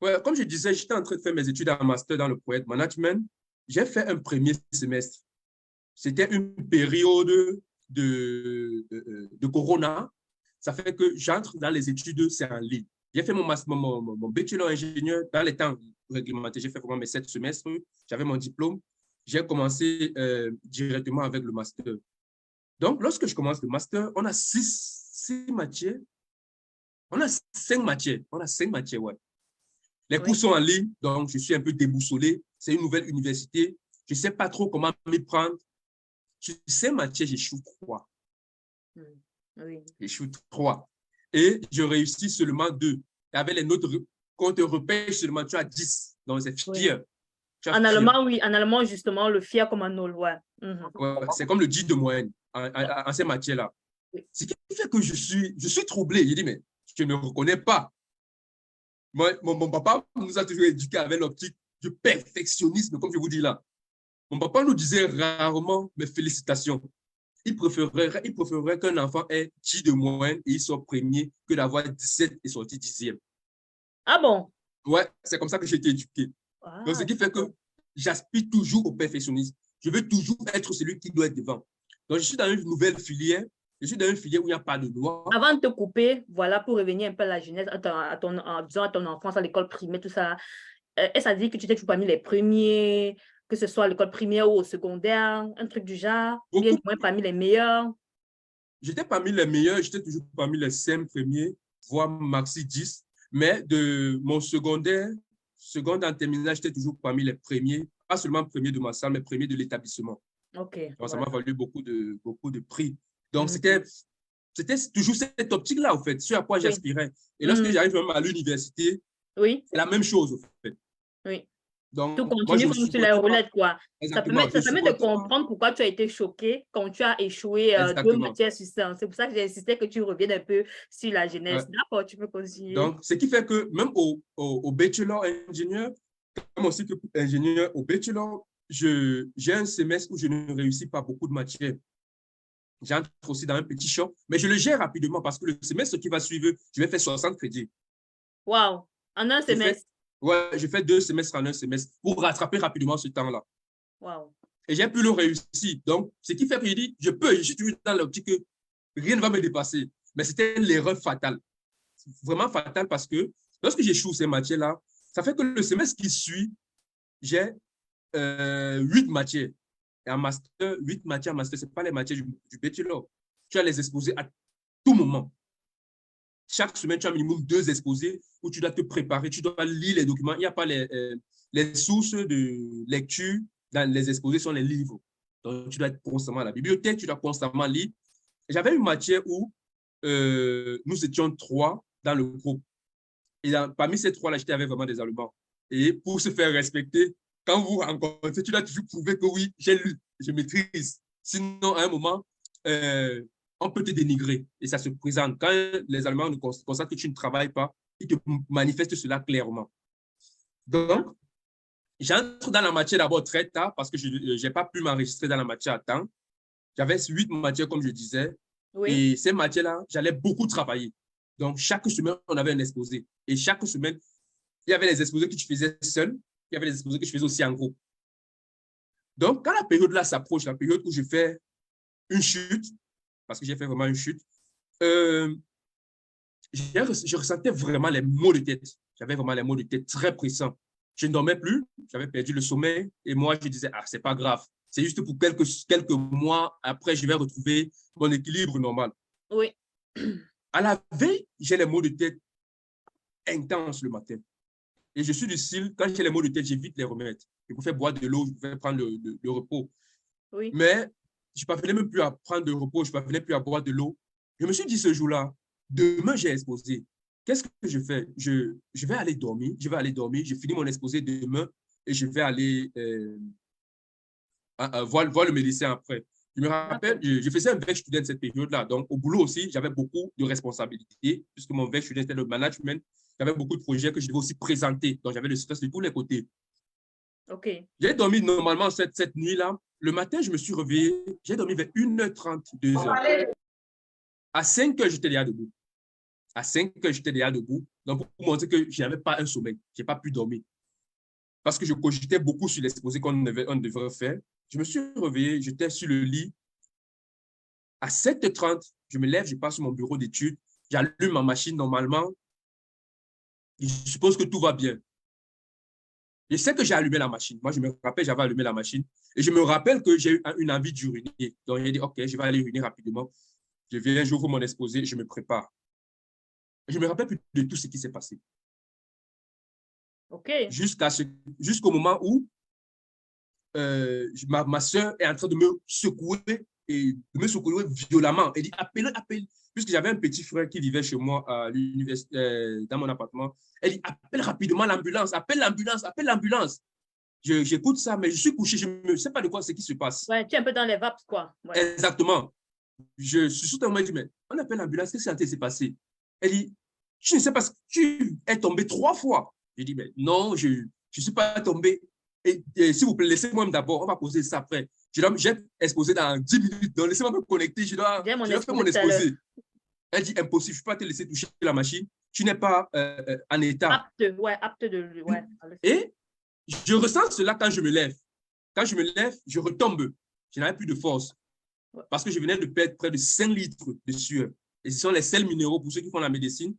Ouais, comme je disais, j'étais en train de faire mes études en master dans le project management. J'ai fait un premier semestre. C'était une période de corona. Ça fait que j'entre dans les études, c'est en ligne. J'ai fait mon bachelor ingénieur dans les temps réglementés. J'ai fait vraiment mes 7 semestres. J'avais mon diplôme. J'ai commencé directement avec le master. Donc, lorsque je commence le master, on a six matières. On a 5 matières. On a 5 matières, ouais. Les cours Oui. sont en ligne, donc je suis un peu déboussolé. C'est une nouvelle université. Je ne sais pas trop comment m'y prendre. Sur 5 matières, j'échoue 3. Oui. J'échoue 3. Et je réussis seulement 2. Et avec les notes qu'on te repêche seulement, tu as 10. Donc, c'est Oui. fier. Tu as En fier. allemand, oui. En allemand, justement, le fier comme un nul, ouais. Ouais, c'est comme le 10 de moyenne en ces matières-là. Oui. Ce qui fait que je suis troublé. Je dis, mais je ne me reconnais pas. Mon papa nous a toujours éduqués avec l'optique du perfectionnisme, comme je vous dis là. Mon papa nous disait rarement mes félicitations. Il préférerait qu'un enfant ait 10 de moyenne et il soit premier que d'avoir 17 et sortir 10e. Ah bon? Ouais, c'est comme ça que j'ai été éduqué. Donc, ce qui fait que j'aspire toujours au perfectionnisme. Je veux toujours être celui qui doit être devant. Donc, je suis dans une nouvelle filière. Je suis dans une filière où il n'y a pas de loi. Avant de te couper, voilà, pour revenir un peu à la jeunesse, disons à ton enfance, à l'école primaire, tout ça, est-ce à dire que tu étais toujours parmi les premiers, que ce soit à l'école primaire ou au secondaire, un truc du genre, ou bien du moins parmi les meilleurs? J'étais parmi les meilleurs, j'étais toujours parmi les 5 premiers, voire maxi 10. Mais de mon secondaire en terminale, j'étais toujours parmi les premiers, pas seulement premier de ma salle, mais premier de l'établissement. OK. Donc, ça Voilà. m'a valu beaucoup de prix. Donc, c'était toujours cette optique-là, en fait, ce à quoi Oui. j'aspirais. Et lorsque j'arrive même à l'université, Oui. c'est la même chose, en fait. Oui. Tout Donc, moi, continue je ne comme sur les supporte pas. roulettes, quoi. Ça Exactement, permet, je ça ne permet de supporte pas. comprendre pourquoi tu as été choqué quand tu as échoué 2 Exactement. matières sur 5. C'est pour ça que j'ai insisté que tu reviennes un peu sur la Ouais. jeunesse. D'accord, tu peux continuer. Donc, ce qui fait que même au bachelor ingénieur, comme aussi que ingénieur au bachelor, j'ai un semestre où je ne réussis pas beaucoup de matières. J'entre aussi dans un petit choc, mais je le gère rapidement parce que le semestre qui va suivre, je vais faire 60 crédits. Waouh! En un Je fais, semestre. ouais, je fais 2 semestres en un semestre pour rattraper rapidement ce temps-là. Waouh! Et j'ai pu le réussir. Donc, ce qui fait que je dis, je suis toujours dans l'optique que rien ne va me dépasser. Mais c'était l'erreur fatale. Vraiment fatale parce que lorsque j'échoue ces matières-là, ça fait que le semestre qui suit, j'ai 8 matières. Et en master, 8 matières en master, ce n'est pas les matières du bachelor. Tu as les exposés à tout moment. Chaque semaine, tu as minimum 2 exposés où tu dois te préparer, tu dois lire les documents. Il n'y a pas les sources de lecture dans les exposés sont les livres. Donc, tu dois être constamment à la bibliothèque, tu dois constamment lire. J'avais une matière où nous étions 3 dans le groupe. Et parmi ces 3-là, j'étais avec vraiment des Allemands. Et pour se faire respecter, quand vous rencontrez, tu dois toujours prouver que oui, j'ai lu, je maîtrise. Sinon, à un moment, on peut te dénigrer. Et ça se présente. Quand les Allemands constatent que tu ne travailles pas, ils te manifestent cela clairement. Donc, j'entre dans la matière d'abord très tard parce que je n'ai pas pu m'enregistrer dans la matière à temps. J'avais 8 matières, comme je disais. Oui. Et ces matières-là, j'allais beaucoup travailler. Donc, chaque semaine, on avait un exposé. Et chaque semaine, il y avait les exposés que tu faisais seul, il y avait les exposés que je faisais aussi en groupe. Donc, quand la période là s'approche, la période où je fais une chute, parce que j'ai fait vraiment une chute, je ressentais vraiment les maux de tête. J'avais vraiment les maux de tête très pressants. Je ne dormais plus, j'avais perdu le sommeil et moi, je disais, ah, c'est pas grave. C'est juste pour quelques mois après, je vais retrouver mon équilibre normal. Oui. À la veille, j'ai les maux de tête intenses le matin. Et je suis du style, quand j'ai les maux de tête, j'évite les remettre. Je préfère boire de l'eau, je préfère prendre le repos. Oui. Mais je ne parvenais même plus à prendre de repos, je ne parvenais plus à boire de l'eau. Je me suis dit ce jour-là, demain j'ai exposé. Qu'est-ce que je fais? Je vais aller dormir, je finis mon exposé demain et je vais aller voir le médecin après. Je me rappelle, je faisais un VEC student cette période-là. Donc, au boulot aussi, j'avais beaucoup de responsabilités, puisque mon VEC student était le management. J'avais beaucoup de projets que je devais aussi présenter. Donc, j'avais le stress de tous les côtés. OK. J'ai dormi normalement cette nuit-là. Le matin, je me suis réveillé. J'ai dormi vers 1h30, 2h. À 5h, j'étais déjà debout. À 5h, j'étais déjà debout. Donc, pour montrer que je n'avais pas un sommeil, je n'ai pas pu dormir. Parce que je cogitais beaucoup sur l'exposé qu'on devrait faire. Je me suis réveillé, j'étais sur le lit. À 7h30, je me lève, je passe sur mon bureau d'études, j'allume ma machine normalement. Et je suppose que tout va bien. Je sais que j'ai allumé la machine. Moi, je me rappelle, j'avais allumé la machine. Et je me rappelle que j'ai eu une envie d'uriner. Donc, j'ai dit, OK, je vais aller uriner rapidement. Je viens, j'ouvre mon exposé, je me prépare. Je ne me rappelle plus de tout ce qui s'est passé. OK. Jusqu'au moment où ma soeur est en train de me secouer et de me secouer violemment. Elle dit, appelle. Puisque j'avais un petit frère qui vivait chez moi à l'université, dans mon appartement. Elle dit, appelle rapidement l'ambulance, appelle l'ambulance. J'écoute ça, mais je suis couché, je ne sais pas de quoi ce qui se passe. Ouais, tu es un peu dans les vapes, quoi. Ouais. Exactement. Je suis soudainement dit, mais on appelle l'ambulance, qu'est-ce qui s'est passé? Elle dit, je ne sais pas, tu es tombé 3 fois. Je dis, mais non, je ne suis pas tombé. Et s'il vous plaît, laissez-moi d'abord, on va poser ça après. J'ai exposé dans 10 minutes, donc laissez-moi me connecter, je dois faire mon exposé. Elle dit, impossible, je ne peux pas te laisser toucher la machine, tu n'es pas en état. Apte de... Ouais. Et je ressens cela quand je me lève. Quand je me lève, je retombe. Je n'avais plus de force. Parce que je venais de perdre près de 5 litres de sueur. Et ce sont les sels minéraux, pour ceux qui font la médecine.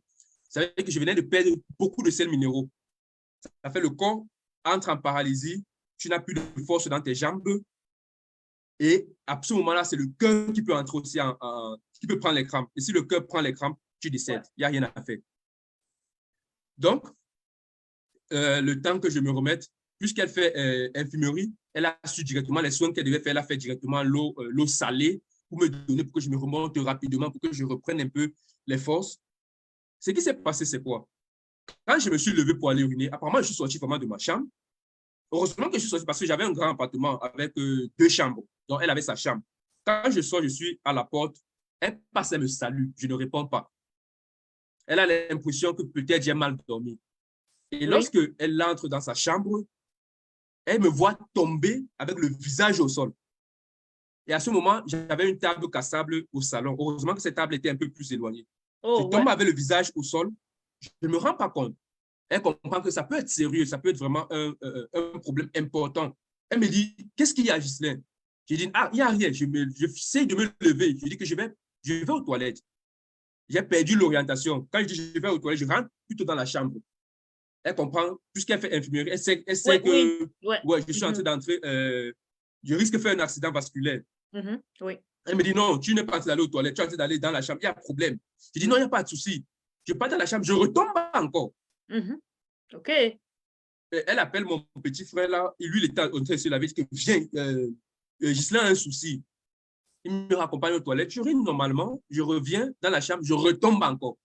Ça veut dire que je venais de perdre beaucoup de sels minéraux. Ça fait le corps entre en paralysie, tu n'as plus de force dans tes jambes. Et à ce moment-là, c'est le cœur qui peut entrer aussi, qui peut prendre les crampes. Et si le cœur prend les crampes, tu décèdes. Il n'y a rien à faire. Donc, le temps que je me remette, puisqu'elle fait infirmerie, elle a su directement les soins qu'elle devait faire. Elle a fait directement l'eau salée pour me donner, pour que je me remonte rapidement, pour que je reprenne un peu les forces. Ce qui s'est passé, c'est quoi? Quand je me suis levé pour aller uriner, apparemment, je suis sorti vraiment de ma chambre. Heureusement que je suis sorti parce que j'avais un grand appartement avec 2 chambres. Donc, elle avait sa chambre. Quand je sors, je suis à la porte. Elle passe, elle me salue. Je ne réponds pas. Elle a l'impression que peut-être j'ai mal dormi. Et lorsque elle entre dans sa chambre, elle me voit tomber avec le visage au sol. Et à ce moment, j'avais une table cassable au salon. Heureusement que cette table était un peu plus éloignée. Je tombe avec le visage au sol. Je ne me rends pas compte. Elle comprend que ça peut être sérieux, ça peut être vraiment un problème important. Elle me dit, qu'est-ce qu'il y a, Ghislain? Je dis, ah, il n'y a rien. J'essaie de me lever. Je dis que je vais aux toilettes. J'ai perdu l'orientation. Quand je dis je vais aux toilettes, je rentre plutôt dans la chambre. Elle comprend, puisqu'elle fait infirmerie, elle sait que je suis en train d'entrer, je risque de faire un accident vasculaire. Elle me dit, non, tu n'es pas en train d'aller aux toilettes, tu es en train d'aller dans la chambre, il y a un problème. Je dis, non, il n'y a pas de souci. Je pars dans la chambre, je retombe encore. OK. Elle appelle mon petit frère là, et lui, il était en train de se laver, il dit que viens, Ghislain a un souci. Il me raccompagne aux toilettes, j'urine normalement, je reviens dans la chambre, je retombe encore.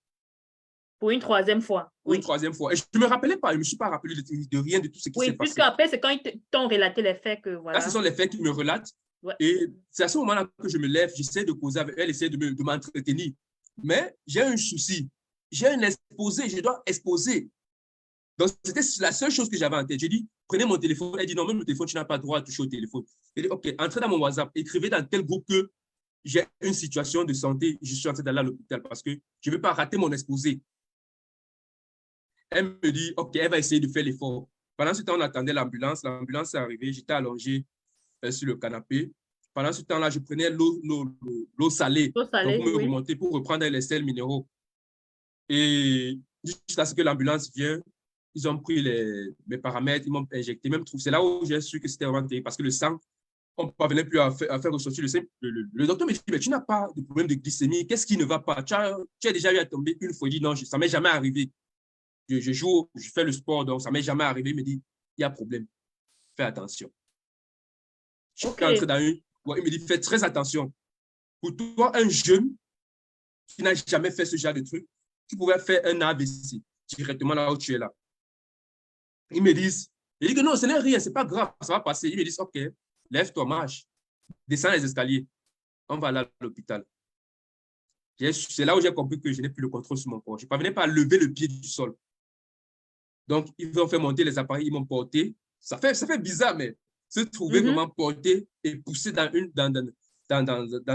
Pour une 3e fois. Pour une 3e fois. Et je ne me rappelais pas, je ne me suis pas rappelé de rien de tout ce qui s'est passé. Puisque après, c'est quand ils t'ont relaté les faits que voilà. Là, ce sont les faits qu'ils me relatent. Et c'est à ce moment-là que je me lève, j'essaie de causer avec elle, essaie de m'entretenir. Mais j'ai un souci. J'ai un exposé, je dois exposer. Donc, c'était la seule chose que j'avais en tête. J'ai dit, prenez mon téléphone. Elle dit, non, même le téléphone, tu n'as pas le droit à toucher au téléphone. J'ai dit, OK, entrez dans mon WhatsApp, écrivez dans tel groupe que j'ai une situation de santé, je suis en train d'aller à l'hôpital parce que je ne veux pas rater mon exposé. Elle me dit, OK, elle va essayer de faire l'effort. Pendant ce temps, on attendait l'ambulance. L'ambulance est arrivée, j'étais allongé sur le canapé. Pendant ce temps-là, je prenais l'eau salée, donc pour me remonter, pour reprendre les sels minéraux. Et jusqu'à ce que l'ambulance vienne, ils ont pris mes paramètres, ils m'ont injecté. Même c'est là où j'ai su que c'était vraiment terrible parce que le sang, on ne parvenait plus à faire ressortir le sang. Le docteur me dit, mais tu n'as pas de problème de glycémie, qu'est-ce qui ne va pas? Tu as déjà eu à tomber une fois. Il dit, non, ça ne m'est jamais arrivé. Je joue, je fais le sport, donc ça ne m'est jamais arrivé. Il me dit, il y a problème, fais attention. Je suis entré dans il me dit, fais très attention. Pour toi, un jeune qui n'a jamais fait ce genre de truc, tu pouvais faire un AVC directement là où tu es là. Ils me disent, je dis que non, ce n'est rien, ce n'est pas grave, ça va passer. Ils me disent, OK, lève-toi, marche, descends les escaliers, on va aller à l'hôpital. C'est là où j'ai compris que je n'ai plus le contrôle sur mon corps. Je ne parvenais pas à lever le pied du sol. Donc, ils ont fait monter les appareils, ils m'ont porté. Ça fait bizarre, mais se trouver vraiment porté et poussé dans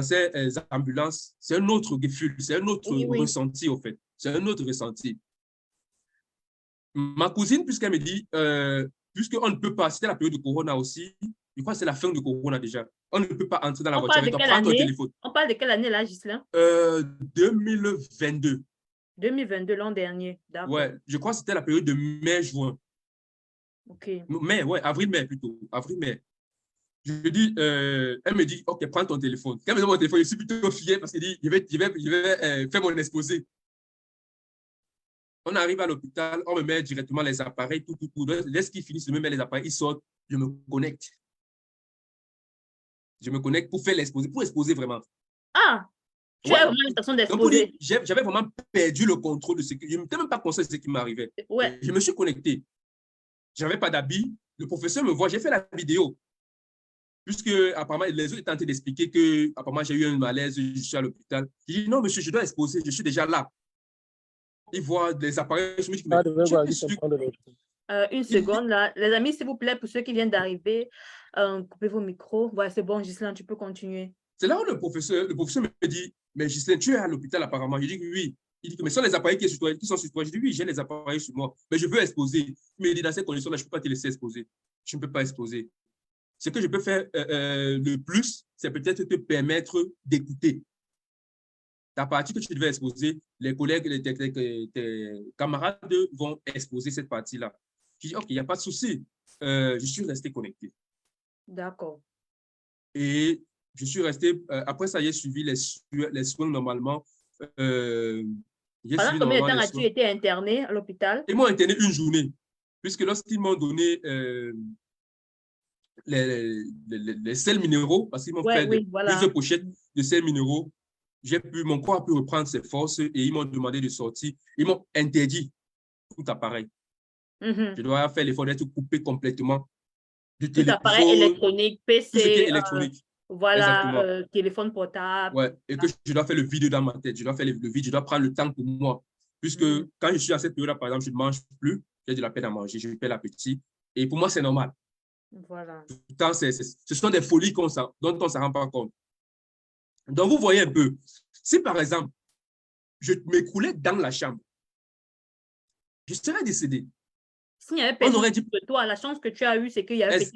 ces ambulances, c'est un autre gefühl, c'est un autre ressenti, au fait. C'est un autre ressenti. Ma cousine, puisqu'elle me dit, puisqu'on ne peut pas, c'était la période de Corona aussi, je crois que c'est la fin de Corona déjà, on ne peut pas entrer dans la On voiture parle avec de toi, quelle prends ton année? téléphone. On parle de quelle année là, Ghislain? 2022. 2022, l'an dernier. D'accord. Ouais, je crois que c'était la période de mai-juin. OK. Mai, ouais, avril-mai plutôt. Avril-mai. Je dis, elle me dit, OK, prends ton téléphone. Quand elle me donne mon téléphone, je suis plutôt fier parce qu'elle dit, je vais faire mon exposé. On arrive à l'hôpital, on me met directement les appareils, tout. Laisse qu'ils finissent de me mettre les appareils, ils sortent, je me connecte. Je me connecte pour faire l'exposé, pour exposer vraiment. Ah, tu as Ouais. vraiment l'intention Donc, pour dire, d'exposer. j'avais vraiment perdu le contrôle de ce que je n'étais même pas conscient de ce qui m'arrivait. Ouais. Je me suis connecté. Je n'avais pas d'habit. Le professeur me voit. J'ai fait la vidéo. Puisque, apparemment, les autres étaient en train d'expliquer que, apparemment, j'ai eu un malaise, je suis à l'hôpital. J'ai dit, non, monsieur, je dois exposer. Je suis déjà là. Il voit des appareils. Je me dis, mais tu es sûr? Une seconde là. Les amis, s'il vous plaît, pour ceux qui viennent d'arriver, coupez vos micros. Ouais, c'est bon, Ghislain, tu peux continuer. C'est là où le professeur me dit, mais Ghislain, tu es à l'hôpital apparemment. Je dis oui. Il dit, mais ce sont les appareils qui sont sur toi. Je dis oui, j'ai les appareils sur moi, mais je veux exposer. Il me dit, dans ces conditions-là, je ne peux pas te laisser exposer. Je ne peux pas exposer. Ce que je peux faire le plus, c'est peut-être te permettre d'écouter. Ta partie que tu devais exposer, les collègues, tes camarades vont exposer cette partie-là. Je dis, OK, il n'y a pas de souci. Je suis resté connecté. D'accord. Et je suis resté, après ça, j'ai suivi les soins normalement. Pendant combien de temps as-tu été interné à l'hôpital? Ils m'ont interné une journée, puisque lorsqu'ils m'ont donné les sels minéraux, parce qu'ils m'ont fait plusieurs pochettes de sels minéraux, mon corps a pu reprendre ses forces et ils m'ont demandé de sortir. Ils m'ont interdit tout appareil. Je dois faire l'effort d'être coupé complètement du téléphone. Tout appareil électronique, PC. Tout ce qui est électronique. Voilà, téléphone portable. Ouais, et que je dois faire le vide dans ma tête. Je dois faire le vide, je dois prendre le temps pour moi. Puisque quand je suis à cette période-là, par exemple, je ne mange plus, j'ai de la peine à manger, je perds l'appétit. Et pour moi, c'est normal. Voilà. Pourtant, ce sont des folies dont on ne se rend pas compte. Donc, vous voyez un peu, si par exemple, je m'écroulais dans la chambre, je serais décédé. S'il n'y avait personne de toi, la chance que tu as eue, c'est qu'il y avait un petit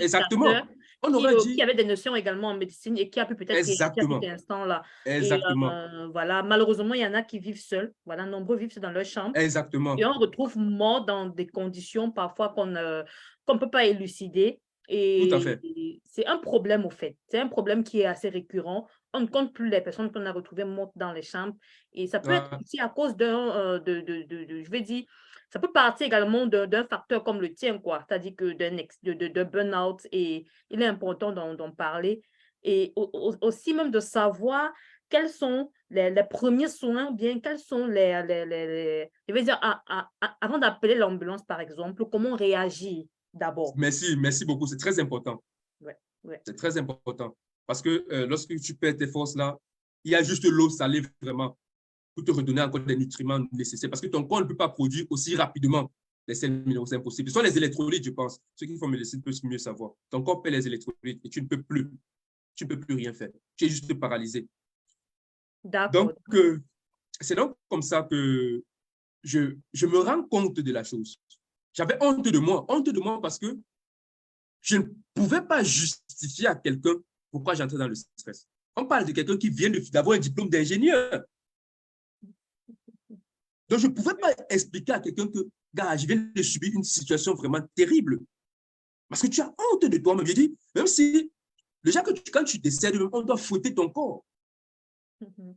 qui avait des notions également en médecine et qui a pu peut-être réagir à cet instant-là. Exactement. Et voilà, malheureusement, il y en a qui vivent seuls. Voilà, nombreux vivent dans leur chambre. Exactement. Et on retrouve mort dans des conditions parfois qu'on ne peut pas élucider. Et tout à fait. C'est un problème, au fait. C'est un problème qui est assez récurrent. On ne compte plus les personnes qu'on a retrouvées mortes dans les chambres. Et ça peut être aussi à cause je vais dire, ça peut partir également d'un facteur comme le tien, quoi. C'est-à-dire que de burn-out, et il est important d'en parler. Et aussi même de savoir quels sont les premiers soins, bien quels sont je vais dire, avant d'appeler l'ambulance, par exemple, comment réagir d'abord. Merci beaucoup, c'est très important. Ouais. C'est très important. Parce que lorsque tu perds tes forces là, il y a juste l'eau salée vraiment pour te redonner encore des nutriments nécessaires. Parce que ton corps ne peut pas produire aussi rapidement les sels minéraux, c'est impossible. Ce sont les électrolytes, je pense. Ceux qui font médecine peuvent mieux savoir. Ton corps perd les électrolytes et tu ne peux plus rien faire. Tu es juste paralysé. D'accord. Donc, c'est donc comme ça que je me rends compte de la chose. J'avais honte de moi parce que je ne pouvais pas justifier à quelqu'un pourquoi j'entrais dans le stress. On parle de quelqu'un qui vient d'avoir un diplôme d'ingénieur. Donc, je ne pouvais pas expliquer à quelqu'un que, gars, je viens de subir une situation vraiment terrible. Parce que tu as honte de toi-même. Je dis, même si, déjà, quand tu décèdes, on doit fouetter ton corps.